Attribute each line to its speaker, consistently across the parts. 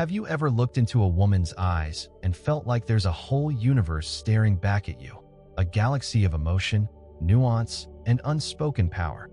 Speaker 1: Have you ever looked into a woman's eyes and felt like there's a whole universe staring back at you? A galaxy of emotion, nuance, and unspoken power.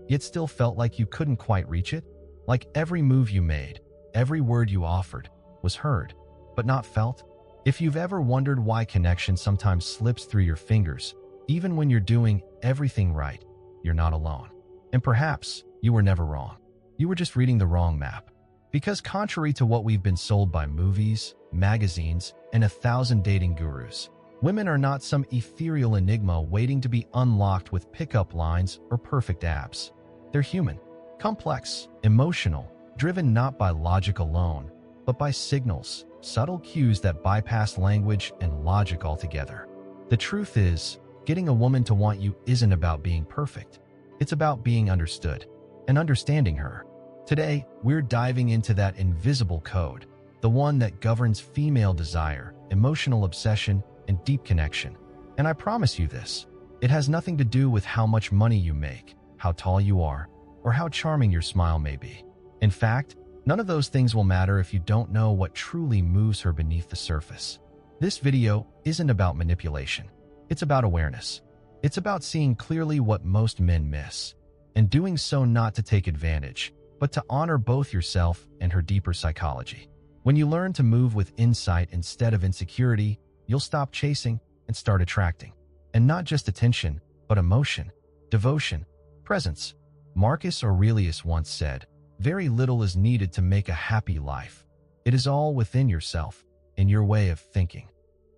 Speaker 1: Yet still felt like you couldn't quite reach it? Like every move you made, every word you offered, was heard, but not felt? If you've ever wondered why connection sometimes slips through your fingers, even when you're doing everything right, you're not alone. And perhaps you were never wrong. You were just reading the wrong map. Because contrary to what we've been sold by movies, magazines, and 1,000 dating gurus, women are not some ethereal enigma waiting to be unlocked with pickup lines or perfect abs. They're human, complex, emotional, driven not by logic alone, but by signals, subtle cues that bypass language and logic altogether. The truth is, getting a woman to want you isn't about being perfect. It's about being understood and understanding her. Today, we're diving into that invisible code, the one that governs female desire, emotional obsession, and deep connection. And I promise you this, it has nothing to do with how much money you make, how tall you are, or how charming your smile may be. In fact, none of those things will matter if you don't know what truly moves her beneath the surface. This video isn't about manipulation. It's about awareness. It's about seeing clearly what most men miss, and doing so not to take advantage, but to honor both yourself and her deeper psychology. When you learn to move with insight instead of insecurity, you'll stop chasing and start attracting. And not just attention, but emotion, devotion, presence. Marcus Aurelius once said, "Very little is needed to make a happy life. It is all within yourself, in your way of thinking."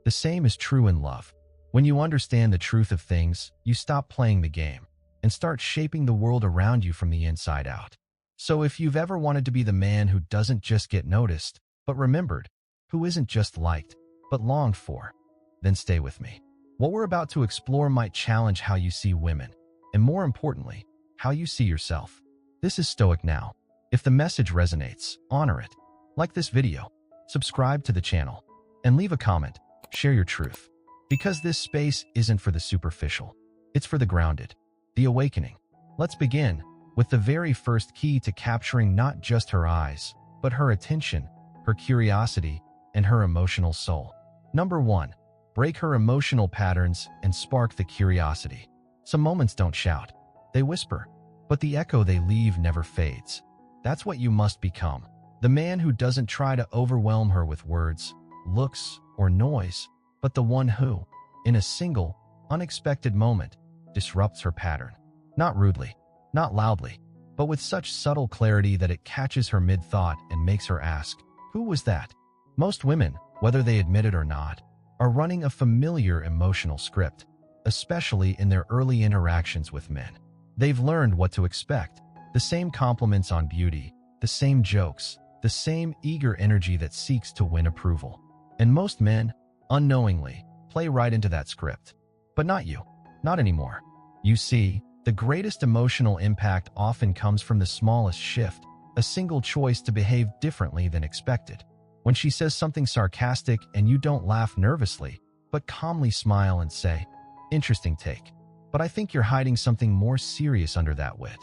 Speaker 1: The same is true in love. When you understand the truth of things, you stop playing the game and start shaping the world around you from the inside out. So if you've ever wanted to be the man who doesn't just get noticed, but remembered, who isn't just liked, but longed for, then stay with me. What we're about to explore might challenge how you see women, and more importantly, how you see yourself. This is Stoic Now. If the message resonates, honor it. Like this video, subscribe to the channel, and leave a comment. Share your truth. Because this space isn't for the superficial. It's for the grounded, the awakening. Let's begin with the very first key to capturing not just her eyes, but her attention, her curiosity, and her emotional soul. Number 1, break her emotional patterns and spark the curiosity. Some moments don't shout, they whisper, but the echo they leave never fades. That's what you must become. The man who doesn't try to overwhelm her with words, looks, or noise, but the one who, in a single, unexpected moment, disrupts her pattern. Not rudely, not loudly, but with such subtle clarity that it catches her mid-thought and makes her ask, "Who was that?" Most women, whether they admit it or not, are running a familiar emotional script, especially in their early interactions with men. They've learned what to expect, the same compliments on beauty, the same jokes, the same eager energy that seeks to win approval. And most men, unknowingly, play right into that script. But not you, not anymore. You see, the greatest emotional impact often comes from the smallest shift, a single choice to behave differently than expected. When she says something sarcastic and you don't laugh nervously, but calmly smile and say, "Interesting take, but I think you're hiding something more serious under that wit."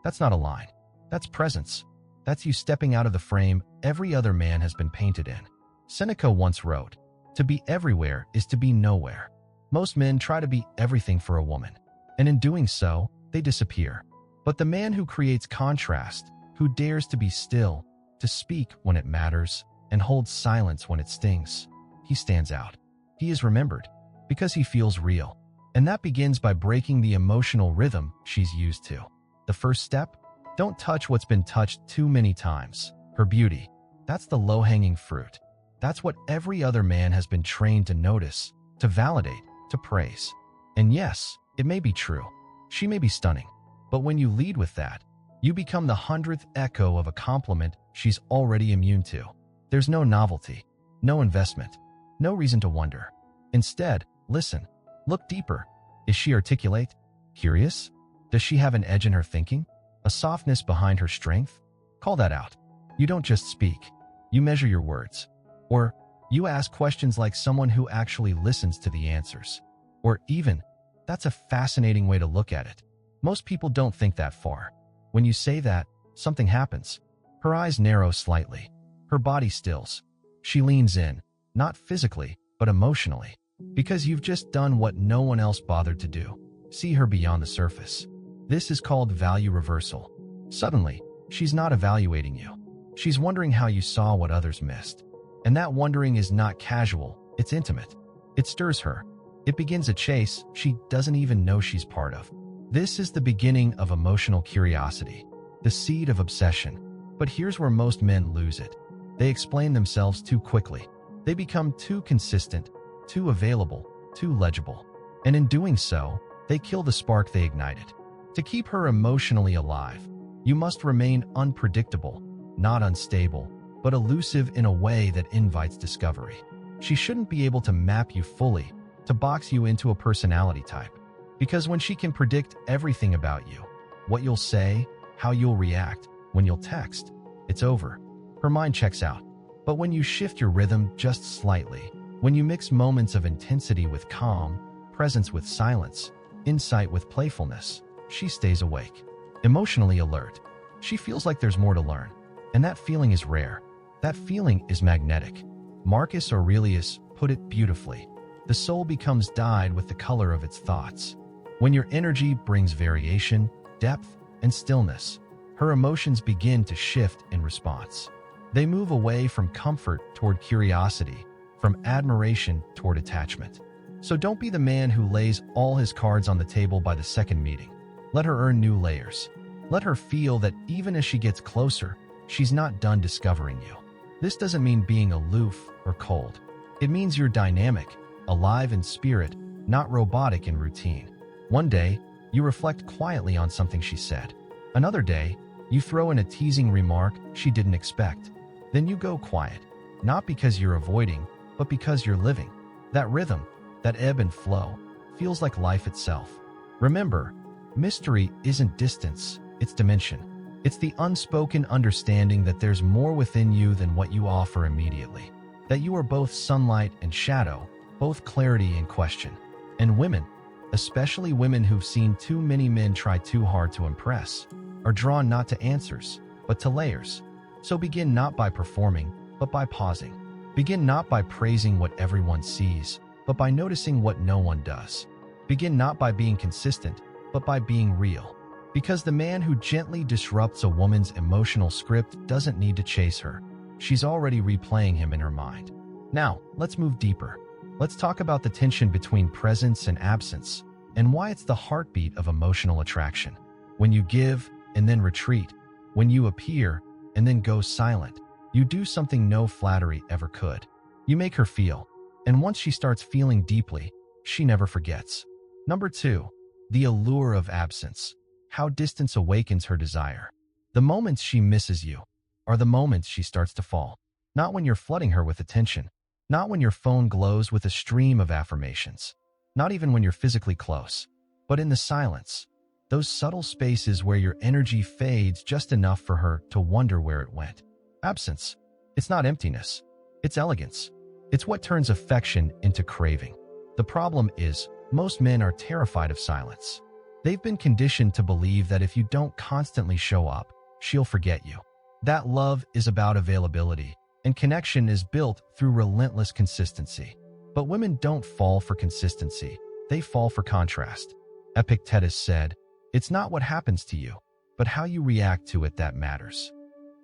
Speaker 1: That's not a line. That's presence. That's you stepping out of the frame every other man has been painted in. Seneca once wrote, "To be everywhere is to be nowhere." Most men try to be everything for a woman, and in doing so, they disappear. But the man who creates contrast, who dares to be still, to speak when it matters, and holds silence when it stings, he stands out. He is remembered because he feels real. And that begins by breaking the emotional rhythm she's used to. The first step? Don't touch what's been touched too many times. Her beauty. That's the low-hanging fruit. That's what every other man has been trained to notice, to validate, to praise. And yes, it may be true. She may be stunning. But when you lead with that, you become the 100th echo of a compliment she's already immune to. There's no novelty, no investment, no reason to wonder. Instead, listen. Look deeper. Is she articulate? Curious? Does she have an edge in her thinking? A softness behind her strength? Call that out. You don't just speak. You measure your words. Or you ask questions like someone who actually listens to the answers. Or even, that's a fascinating way to look at it. Most people don't think that far. When you say that, something happens. Her eyes narrow slightly. Her body stills. She leans in, not physically, but emotionally. Because you've just done what no one else bothered to do. See her beyond the surface. This is called value reversal. Suddenly, she's not evaluating you. She's wondering how you saw what others missed. And that wondering is not casual, it's intimate. It stirs her. It begins a chase she doesn't even know she's part of. This is the beginning of emotional curiosity, the seed of obsession. But here's where most men lose it. They explain themselves too quickly. They become too consistent, too available, too legible. And in doing so, they kill the spark they ignited. To keep her emotionally alive, you must remain unpredictable, not unstable, but elusive in a way that invites discovery. She shouldn't be able to map you fully, to box you into a personality type. Because when she can predict everything about you, what you'll say, how you'll react, when you'll text, it's over. Her mind checks out. But when you shift your rhythm just slightly, when you mix moments of intensity with calm, presence with silence, insight with playfulness, she stays awake, emotionally alert. She feels like there's more to learn. And that feeling is rare. That feeling is magnetic. Marcus Aurelius put it beautifully. The soul becomes dyed with the color of its thoughts. When your energy brings variation, depth, and stillness, her emotions begin to shift in response. They move away from comfort toward curiosity, from admiration toward attachment. So don't be the man who lays all his cards on the table by the second meeting. Let her earn new layers. Let her feel that even as she gets closer, she's not done discovering you. This doesn't mean being aloof or cold. It means you're dynamic, alive in spirit, not robotic in routine. One day, you reflect quietly on something she said. Another day, you throw in a teasing remark she didn't expect. Then you go quiet, not because you're avoiding, but because you're living. That rhythm, that ebb and flow, feels like life itself. Remember, mystery isn't distance, it's dimension. It's the unspoken understanding that there's more within you than what you offer immediately. That you are both sunlight and shadow, both clarity and question. And women, especially women who've seen too many men try too hard to impress, are drawn not to answers, but to layers. So begin not by performing, but by pausing. Begin not by praising what everyone sees, but by noticing what no one does. Begin not by being consistent, but by being real. Because the man who gently disrupts a woman's emotional script doesn't need to chase her. She's already replaying him in her mind. Now, let's move deeper. Let's talk about the tension between presence and absence, and why it's the heartbeat of emotional attraction. When you give and then retreat, when you appear and then go silent, you do something no flattery ever could. You make her feel, and once she starts feeling deeply, she never forgets. Number 2, the allure of absence. How distance awakens her desire. The moments she misses you are the moments she starts to fall. Not when you're flooding her with attention. Not when your phone glows with a stream of affirmations. Not even when you're physically close. But in the silence. Those subtle spaces where your energy fades just enough for her to wonder where it went. Absence. It's not emptiness. It's elegance. It's what turns affection into craving. The problem is, most men are terrified of silence. They've been conditioned to believe that if you don't constantly show up, she'll forget you. That love is about availability, and connection is built through relentless consistency. But women don't fall for consistency. They fall for contrast. Epictetus said, "It's not what happens to you, but how you react to it that matters."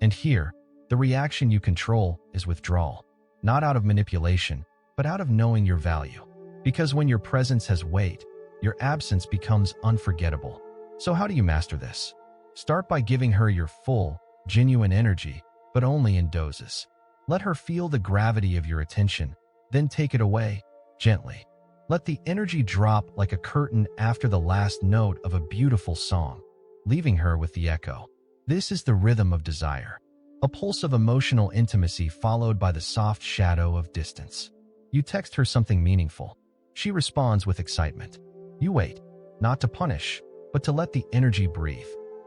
Speaker 1: And here, the reaction you control is withdrawal. Not out of manipulation, but out of knowing your value. Because when your presence has weight, your absence becomes unforgettable. So how do you master this? Start by giving her your full, genuine energy, but only in doses. Let her feel the gravity of your attention, then take it away, gently. Let the energy drop like a curtain after the last note of a beautiful song, leaving her with the echo. This is the rhythm of desire. A pulse of emotional intimacy followed by the soft shadow of distance. You text her something meaningful. She responds with excitement. You wait, not to punish, but to let the energy breathe.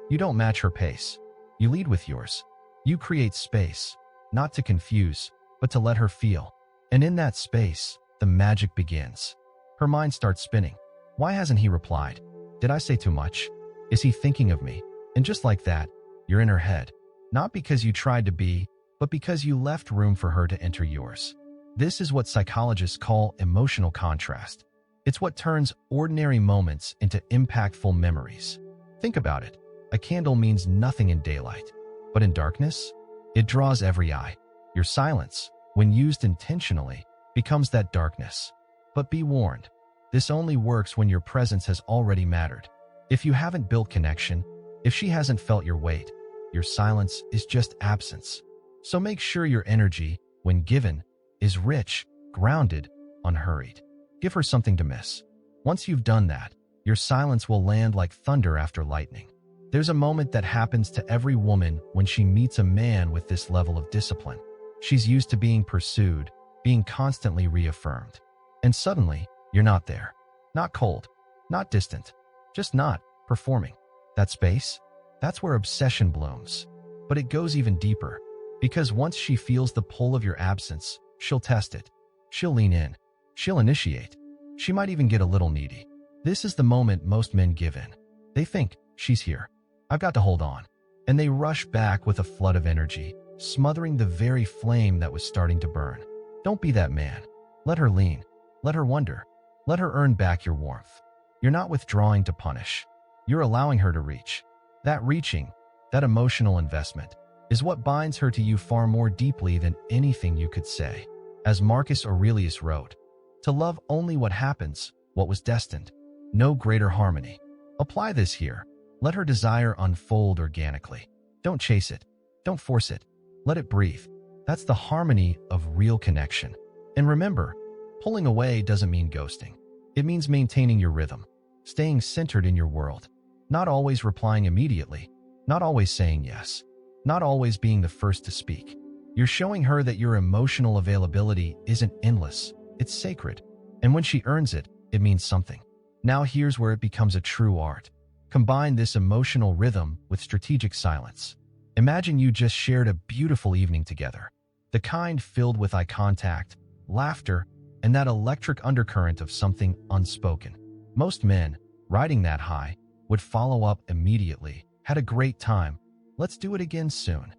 Speaker 1: You don't match her pace. You lead with yours. You create space, not to confuse, but to let her feel. And in that space, the magic begins. Her mind starts spinning. Why hasn't he replied? Did I say too much? Is he thinking of me? And just like that, you're in her head. Not because you tried to be, but because you left room for her to enter yours. This is what psychologists call emotional contrast. It's what turns ordinary moments into impactful memories. Think about it. A candle means nothing in daylight, but in darkness, it draws every eye. Your silence, when used intentionally, becomes that darkness. But be warned, this only works when your presence has already mattered. If you haven't built connection, if she hasn't felt your weight, your silence is just absence. So make sure your energy, when given, is rich, grounded, unhurried. Give her something to miss. Once you've done that, your silence will land like thunder after lightning. There's a moment that happens to every woman when she meets a man with this level of discipline. She's used to being pursued, being constantly reaffirmed. And suddenly, you're not there. Not cold, not distant, just not performing. That space? That's where obsession blooms. But it goes even deeper, because once she feels the pull of your absence, she'll test it. She'll lean in. She'll initiate. She might even get a little needy. This is the moment most men give in. They think, she's here. I've got to hold on. And they rush back with a flood of energy, smothering the very flame that was starting to burn. Don't be that man. Let her lean. Let her wonder. Let her earn back your warmth. You're not withdrawing to punish. You're allowing her to reach. That reaching, that emotional investment, is what binds her to you far more deeply than anything you could say. As Marcus Aurelius wrote, to love only what happens, what was destined. No greater harmony. Apply this here. Let her desire unfold organically. Don't chase it. Don't force it. Let it breathe. That's the harmony of real connection. And remember, pulling away doesn't mean ghosting. It means maintaining your rhythm, staying centered in your world, not always replying immediately, not always saying yes, not always being the first to speak. You're showing her that your emotional availability isn't endless, it's sacred. And when she earns it, it means something. Now here's where it becomes a true art. Combine this emotional rhythm with strategic silence. Imagine you just shared a beautiful evening together, the kind filled with eye contact, laughter, and that electric undercurrent of something unspoken. Most men, riding that high, would follow up immediately. Had a great time. Let's do it again soon.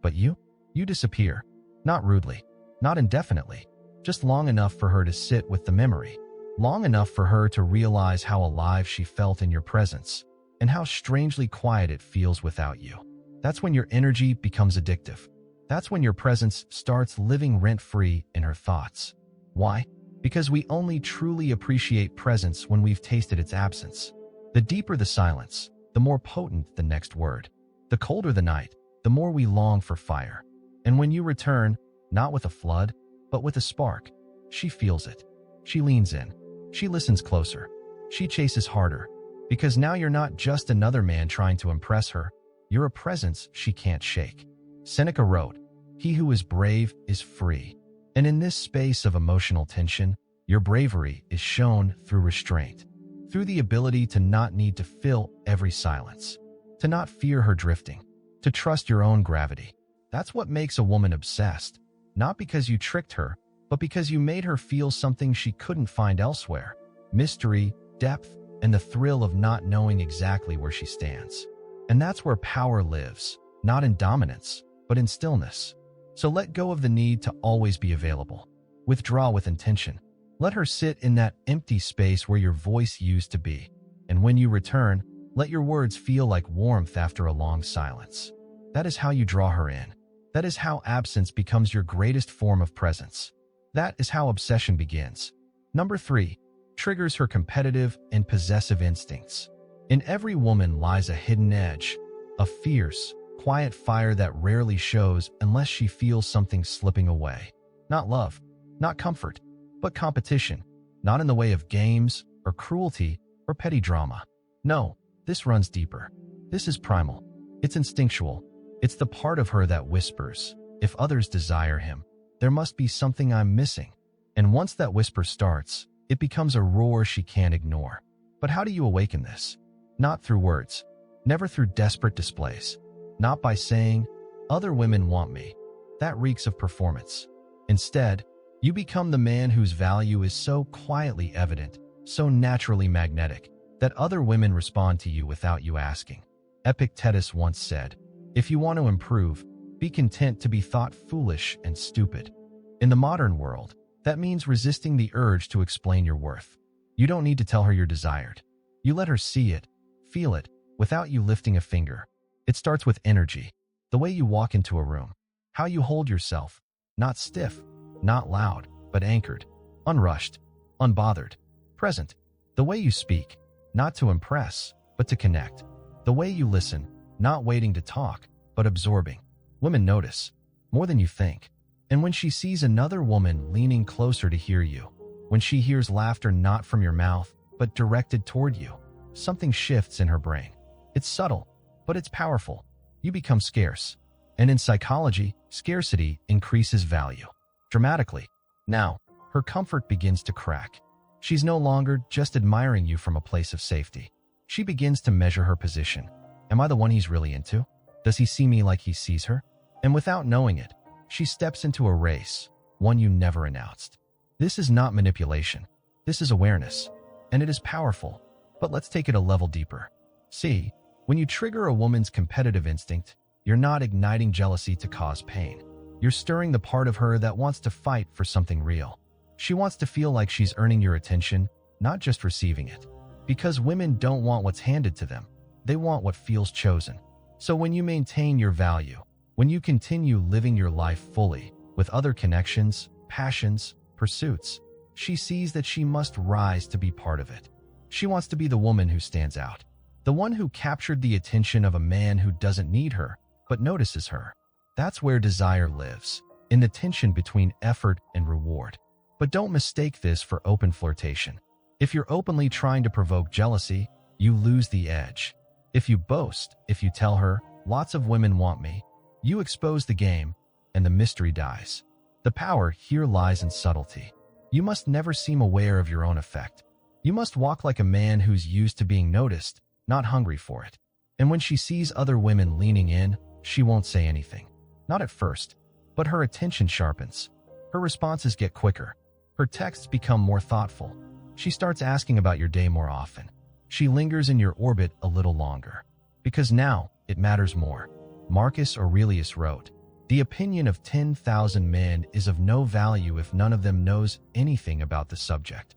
Speaker 1: But you disappear. Not rudely, not indefinitely, just long enough for her to sit with the memory. Long enough for her to realize how alive she felt in your presence, and how strangely quiet it feels without you. That's when your energy becomes addictive. That's when your presence starts living rent-free in her thoughts. Why? Because we only truly appreciate presence when we've tasted its absence. The deeper the silence, the more potent the next word. The colder the night, the more we long for fire. And when you return, not with a flood, but with a spark, she feels it. She leans in. She listens closer. She chases harder. Because now you're not just another man trying to impress her. You're a presence she can't shake. Seneca wrote, "He who is brave is free." And in this space of emotional tension, your bravery is shown through restraint, through the ability to not need to fill every silence, to not fear her drifting, to trust your own gravity. That's what makes a woman obsessed, not because you tricked her, but because you made her feel something she couldn't find elsewhere: mystery, depth, and the thrill of not knowing exactly where she stands. And that's where power lives, not in dominance, but in stillness. So let go of the need to always be available. Withdraw with intention. Let her sit in that empty space where your voice used to be. And when you return, let your words feel like warmth after a long silence. That is how you draw her in. That is how absence becomes your greatest form of presence. That is how obsession begins. Number 3, triggers her competitive and possessive instincts. In every woman lies a hidden edge, a fierce, quiet fire that rarely shows unless she feels something slipping away. Not love, not comfort, but competition. Not in the way of games or cruelty or petty drama. No, this runs deeper. This is primal. It's instinctual. It's the part of her that whispers, if others desire him, there must be something I'm missing. And once that whisper starts, it becomes a roar she can't ignore. But how do you awaken this? Not through words, never through desperate displays, not by saying, "Other women want me." That reeks of performance. Instead, you become the man whose value is so quietly evident, so naturally magnetic, that other women respond to you without you asking. Epictetus once said, "If you want to improve, Be content to be thought foolish and stupid. In the modern world, that means resisting the urge to explain your worth. You don't need to tell her you're desired. You let her see it, feel it, without you lifting a finger. It starts with energy, the way you walk into a room, how you hold yourself, not stiff, not loud, but anchored, unrushed, unbothered, present. The way you speak, not to impress, but to connect. The way you listen, not waiting to talk, but absorbing. Women notice, more than you think. And when she sees another woman leaning closer to hear you, when she hears laughter not from your mouth, but directed toward you, something shifts in her brain. It's subtle, but it's powerful. You become scarce. And in psychology, scarcity increases value dramatically. Now, her comfort begins to crack. She's no longer just admiring you from a place of safety. She begins to measure her position. Am I the one he's really into? Does he see me like he sees her? And without knowing it, she steps into a race, one you never announced. This is not manipulation. This is awareness. And it is powerful. But let's take it a level deeper. See, when you trigger a woman's competitive instinct, you're not igniting jealousy to cause pain. You're stirring the part of her that wants to fight for something real. She wants to feel like she's earning your attention, not just receiving it. Because women don't want what's handed to them. They want what feels chosen. So when you maintain your value, when you continue living your life fully, with other connections, passions, pursuits, she sees that she must rise to be part of it. She wants to be the woman who stands out. The one who captured the attention of a man who doesn't need her, but notices her. That's where desire lives, in the tension between effort and reward. But don't mistake this for open flirtation. If you're openly trying to provoke jealousy, you lose the edge. If you boast, if you tell her, lots of women want me, you expose the game, and the mystery dies. The power here lies in subtlety. You must never seem aware of your own effect. You must walk like a man who's used to being noticed, not hungry for it. And when she sees other women leaning in, she won't say anything. Not at first, but her attention sharpens. Her responses get quicker. Her texts become more thoughtful. She starts asking about your day more often. She lingers in your orbit a little longer. Because now, it matters more. Marcus Aurelius wrote, "The opinion of 10,000 men is of no value if none of them knows anything about the subject."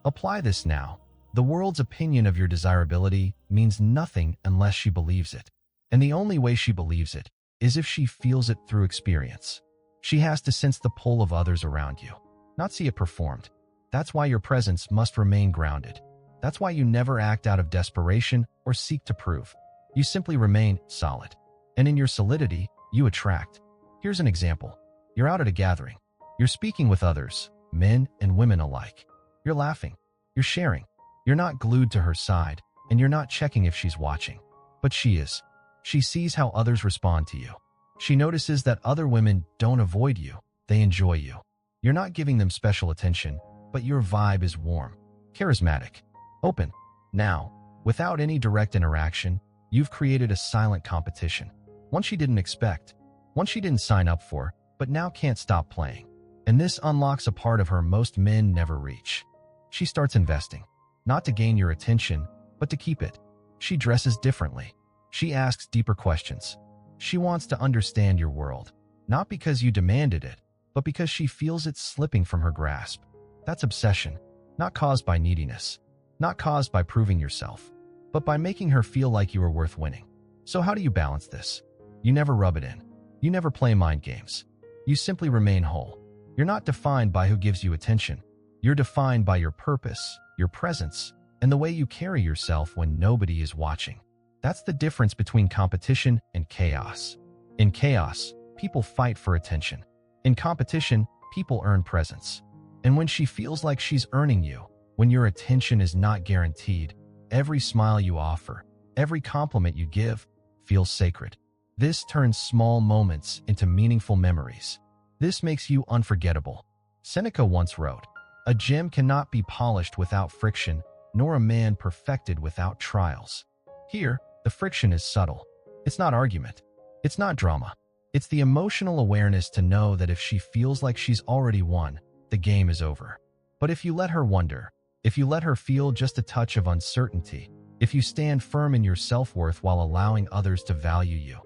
Speaker 1: Apply this now. The world's opinion of your desirability means nothing unless she believes it. And the only way she believes it is if she feels it through experience. She has to sense the pull of others around you, not see it performed. That's why your presence must remain grounded. That's why you never act out of desperation or seek to prove. You simply remain solid. And in your solidity, you attract. Here's an example. You're out at a gathering. You're speaking with others, men and women alike. You're laughing. You're sharing. You're not glued to her side, and you're not checking if she's watching. But she is. She sees how others respond to you. She notices that other women don't avoid you, they enjoy you. You're not giving them special attention, but your vibe is warm, charismatic, open. Now, without any direct interaction, you've created a silent competition. One she didn't expect, one she didn't sign up for, but now can't stop playing. And this unlocks a part of her most men never reach. She starts investing, not to gain your attention, but to keep it. She dresses differently. She asks deeper questions. She wants to understand your world, not because you demanded it, but because she feels it slipping from her grasp. That's obsession, not caused by neediness, not caused by proving yourself, but by making her feel like you are worth winning. So how do you balance this? You never rub it in. You never play mind games. You simply remain whole. You're not defined by who gives you attention. You're defined by your purpose, your presence, and the way you carry yourself when nobody is watching. That's the difference between competition and chaos. In chaos, people fight for attention. In competition, people earn presence. And when she feels like she's earning you, when your attention is not guaranteed, every smile you offer, every compliment you give, feels sacred. This turns small moments into meaningful memories. This makes you unforgettable. Seneca once wrote, "A gem cannot be polished without friction, nor a man perfected without trials." Here, the friction is subtle. It's not argument. It's not drama. It's the emotional awareness to know that if she feels like she's already won, the game is over. But if you let her wonder, if you let her feel just a touch of uncertainty, if you stand firm in your self-worth while allowing others to value you,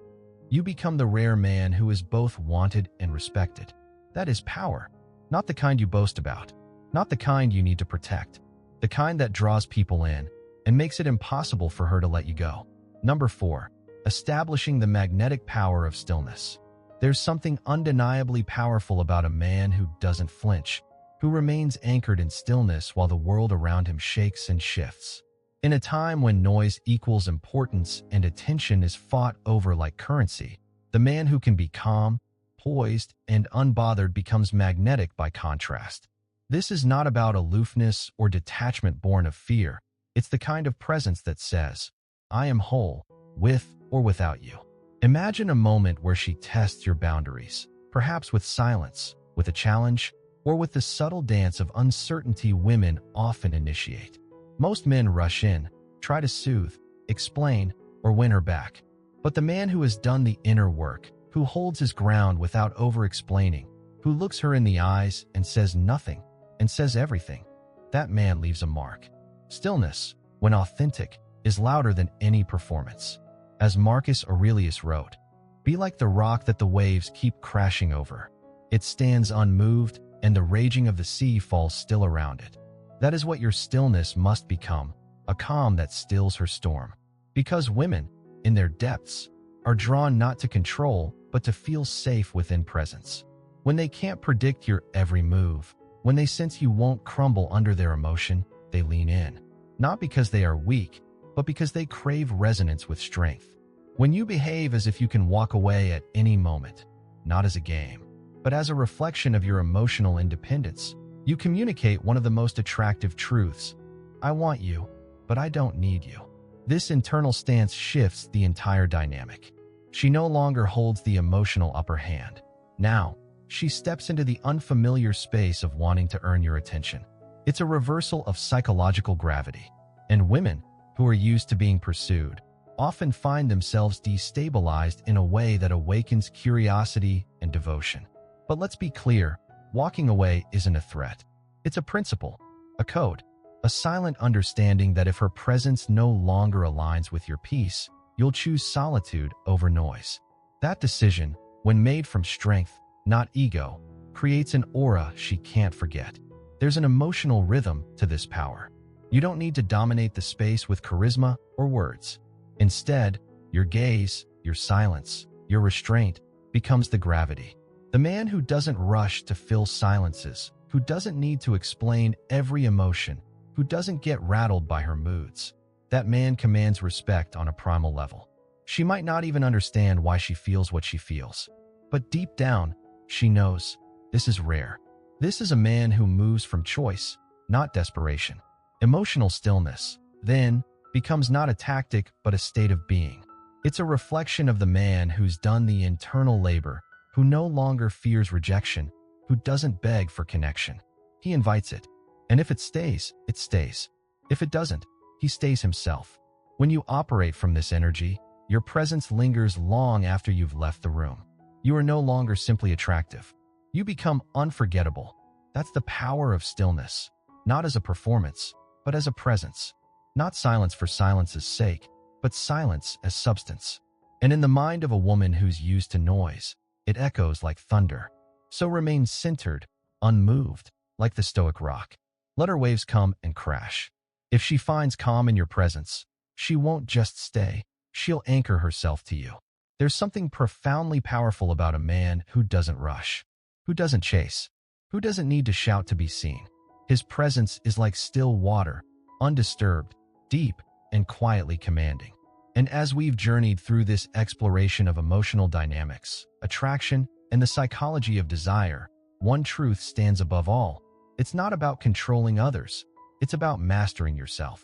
Speaker 1: You become the rare man who is both wanted and respected. That is power. Not the kind you boast about. Not the kind you need to protect. The kind that draws people in and makes it impossible for her to let you go. Number 4. Establishing the magnetic power of stillness. There's something undeniably powerful about a man who doesn't flinch, who remains anchored in stillness while the world around him shakes and shifts. In a time when noise equals importance and attention is fought over like currency, the man who can be calm, poised, and unbothered becomes magnetic by contrast. This is not about aloofness or detachment born of fear. It's the kind of presence that says, I am whole, with or without you. Imagine a moment where she tests your boundaries, perhaps with silence, with a challenge, or with the subtle dance of uncertainty women often initiate. Most men rush in, try to soothe, explain, or win her back. But the man who has done the inner work, who holds his ground without over-explaining, who looks her in the eyes and says nothing, and says everything, that man leaves a mark. Stillness, when authentic, is louder than any performance. As Marcus Aurelius wrote, "Be like the rock that the waves keep crashing over. It stands unmoved, and the raging of the sea falls still around it." That is what your stillness must become, a calm that stills her storm. Because women, in their depths, are drawn not to control, but to feel safe within presence. When they can't predict your every move, when they sense you won't crumble under their emotion, they lean in. Not because they are weak, but because they crave resonance with strength. When you behave as if you can walk away at any moment, not as a game, but as a reflection of your emotional independence, you communicate one of the most attractive truths. I want you, but I don't need you. This internal stance shifts the entire dynamic. She no longer holds the emotional upper hand. Now, she steps into the unfamiliar space of wanting to earn your attention. It's a reversal of psychological gravity. And women, who are used to being pursued, often find themselves destabilized in a way that awakens curiosity and devotion. But let's be clear, walking away isn't a threat. It's a principle, a code, a silent understanding that if her presence no longer aligns with your peace, you'll choose solitude over noise. That decision, when made from strength, not ego, creates an aura she can't forget. There's an emotional rhythm to this power. You don't need to dominate the space with charisma or words. Instead, your gaze, your silence, your restraint becomes the gravity. The man who doesn't rush to fill silences, who doesn't need to explain every emotion, who doesn't get rattled by her moods, that man commands respect on a primal level. She might not even understand why she feels what she feels. But deep down, she knows this is rare. This is a man who moves from choice, not desperation. Emotional stillness, then, becomes not a tactic but a state of being. It's a reflection of the man who's done the internal labor, who no longer fears rejection, who doesn't beg for connection. He invites it. And if it stays, it stays. If it doesn't, he stays himself. When you operate from this energy, your presence lingers long after you've left the room. You are no longer simply attractive. You become unforgettable. That's the power of stillness, not as a performance, but as a presence. Not silence for silence's sake, but silence as substance. And in the mind of a woman who's used to noise, it echoes like thunder. So remain centered, unmoved, like the Stoic rock. Let her waves come and crash. If she finds calm in your presence, she won't just stay, she'll anchor herself to you. There's something profoundly powerful about a man who doesn't rush, who doesn't chase, who doesn't need to shout to be seen. His presence is like still water, undisturbed, deep, and quietly commanding. And as we've journeyed through this exploration of emotional dynamics, attraction, and the psychology of desire, one truth stands above all. It's not about controlling others. It's about mastering yourself.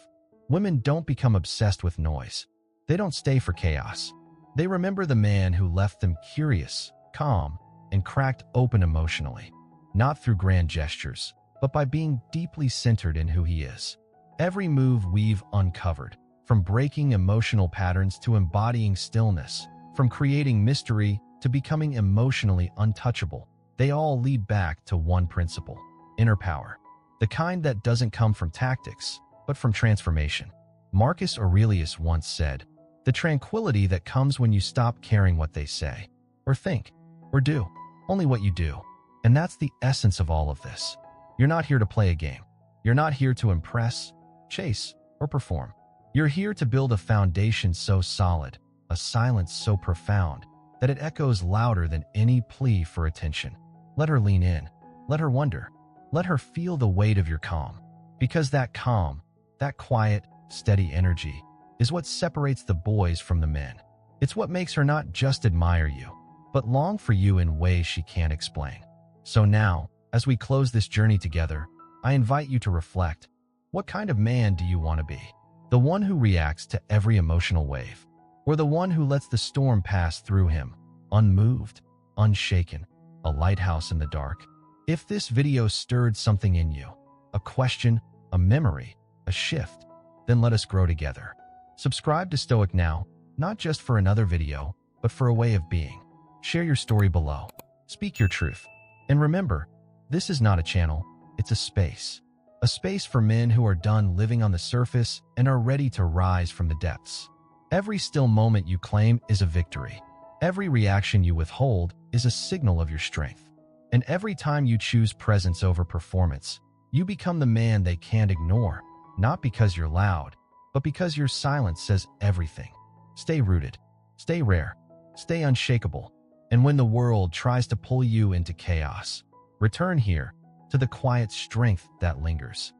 Speaker 1: Women don't become obsessed with noise. They don't stay for chaos. They remember the man who left them curious, calm, and cracked open emotionally. Not through grand gestures, but by being deeply centered in who he is. Every move we've uncovered, from breaking emotional patterns to embodying stillness, from creating mystery to becoming emotionally untouchable, they all lead back to one principle: inner power. The kind that doesn't come from tactics, but from transformation. Marcus Aurelius once said, The tranquility that comes when you stop caring what they say, or think, or do, only what you do. And that's the essence of all of this. You're not here to play a game. You're not here to impress, chase, or perform. You're here to build a foundation so solid, a silence so profound, that it echoes louder than any plea for attention. Let her lean in. Let her wonder. Let her feel the weight of your calm. Because that calm, that quiet, steady energy, is what separates the boys from the men. It's what makes her not just admire you, but long for you in ways she can't explain. So now, as we close this journey together, I invite you to reflect. What kind of man do you want to be? The one who reacts to every emotional wave, or the one who lets the storm pass through him, unmoved, unshaken, a lighthouse in the dark? If this video stirred something in you, a question, a memory, a shift, then let us grow together. Subscribe to Stoic now, not just for another video, but for a way of being. Share your story below. Speak your truth. And remember, this is not a channel, it's a space. A space for men who are done living on the surface and are ready to rise from the depths. Every still moment you claim is a victory. Every reaction you withhold is a signal of your strength. And every time you choose presence over performance, you become the man they can't ignore, not because you're loud, but because your silence says everything. Stay rooted, stay rare, stay unshakable. And when the world tries to pull you into chaos, return here to the quiet strength that lingers.